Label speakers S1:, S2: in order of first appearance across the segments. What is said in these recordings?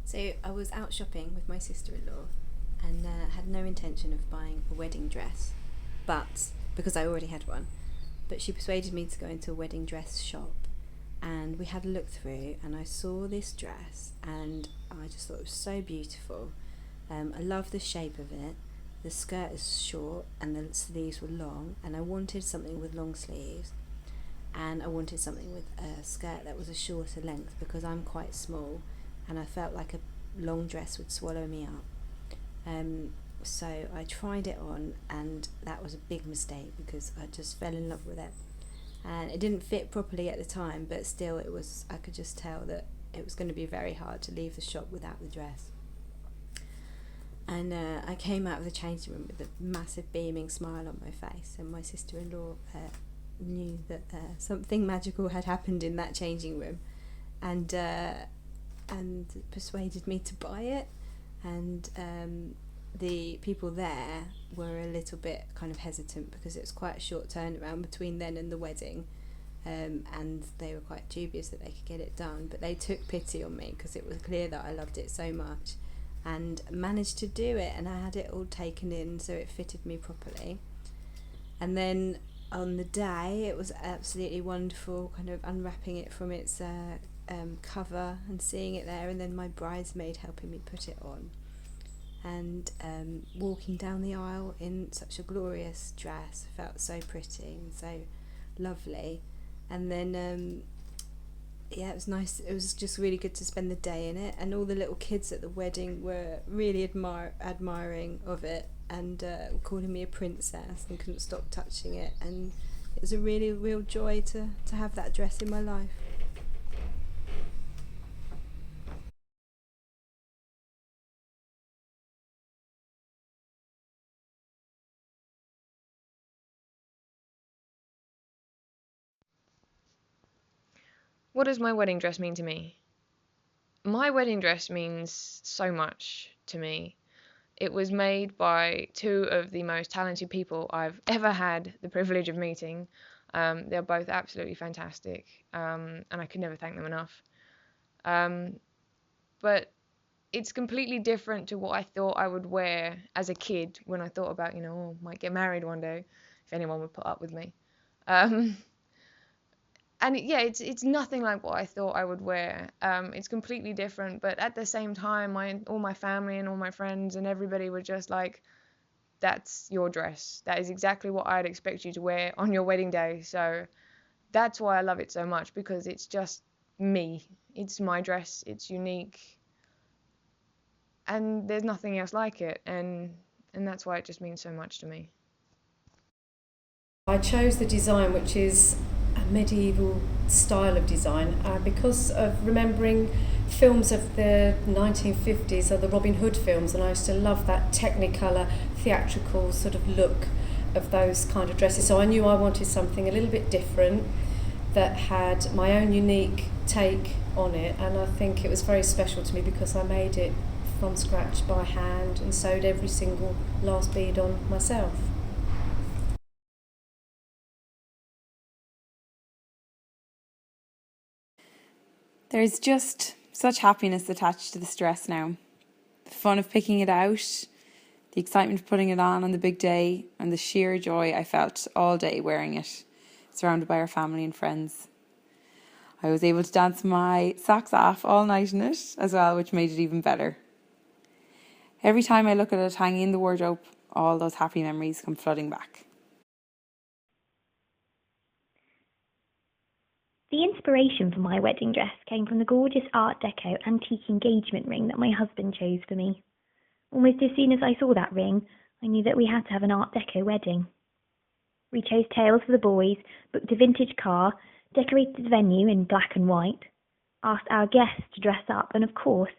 S1: So I was out shopping with my sister-in-law and had no intention of buying a wedding dress, but because I already had one. But she persuaded me to go into a wedding dress shop, and we had a look through, and I saw this dress, and I just thought it was so beautiful. I love the shape of it. The skirt is short and the sleeves were long, and I wanted something with long sleeves, and I wanted something with a skirt that was a shorter length because I'm quite small and I felt like a long dress would swallow me up. So I tried it on, and that was a big mistake because I just fell in love with it, and it didn't fit properly at the time, but still I could just tell that it was going to be very hard to leave the shop without the dress. And I came out of the changing room with a massive beaming smile on my face, and my sister-in-law knew that something magical had happened in that changing room, and persuaded me to buy it. And the people there were a little bit kind of hesitant because it was quite a short turnaround between then and the wedding, and they were quite dubious that they could get it done, but they took pity on me because it was clear that I loved it so much, and managed to do it, and I had it all taken in so it fitted me properly. And then on the day it was absolutely wonderful, kind of unwrapping it from its cover and seeing it there, and then my bridesmaid helping me put it on, and walking down the aisle in such a glorious dress. Felt so pretty and so lovely. And then it was nice. It was just really good to spend the day in it, and all the little kids at the wedding were really admiring of it, and calling me a princess, and couldn't stop touching it, and it was a really real joy to have that dress in my life.
S2: What does my wedding dress mean to me? My wedding dress means so much to me. It was made by two of the most talented people I've ever had the privilege of meeting. They're both absolutely fantastic, and I could never thank them enough. Um, but it's completely different to what I thought I would wear as a kid when I thought about, oh, might get married one day, if anyone would put up with me. Um, and yeah, it's nothing like what I thought I would wear. It's completely different, but at the same time, all my family and all my friends and everybody were just like, "That's your dress. That is exactly what I'd expect you to wear on your wedding day." So that's why I love it so much, because it's just me. It's my dress. It's unique, and there's nothing else like it, and that's why it just means so much to me.
S3: I chose the design, which is a medieval style of design, because of remembering films of the 1950s or the Robin Hood films, and I used to love that technicolor, theatrical sort of look of those kind of dresses. So I knew I wanted something a little bit different that had my own unique take on it, and I think it was very special to me because I made it from scratch by hand and sewed every single last bead on myself.
S4: There's just such happiness attached to this dress now. The fun of picking it out, the excitement of putting it on the big day, and the sheer joy I felt all day wearing it, surrounded by our family and friends. I was able to dance my socks off all night in it as well, which made it even better. Every time I look at it hanging in the wardrobe, all those happy memories come flooding back.
S5: The inspiration for my wedding dress came from the gorgeous Art Deco antique engagement ring that my husband chose for me. Almost as soon as I saw that ring, I knew that we had to have an Art Deco wedding. We chose tails for the boys, booked a vintage car, decorated the venue in black and white, asked our guests to dress up, and of course,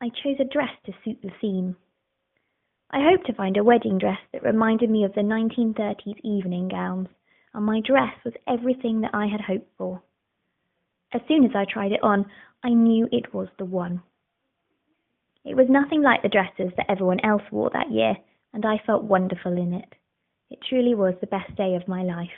S5: I chose a dress to suit the theme. I hoped to find a wedding dress that reminded me of the 1930s evening gowns, and my dress was everything that I had hoped for. As soon as I tried it on, I knew it was the one. It was nothing like the dresses that everyone else wore that year, and I felt wonderful in it. It truly was the best day of my life.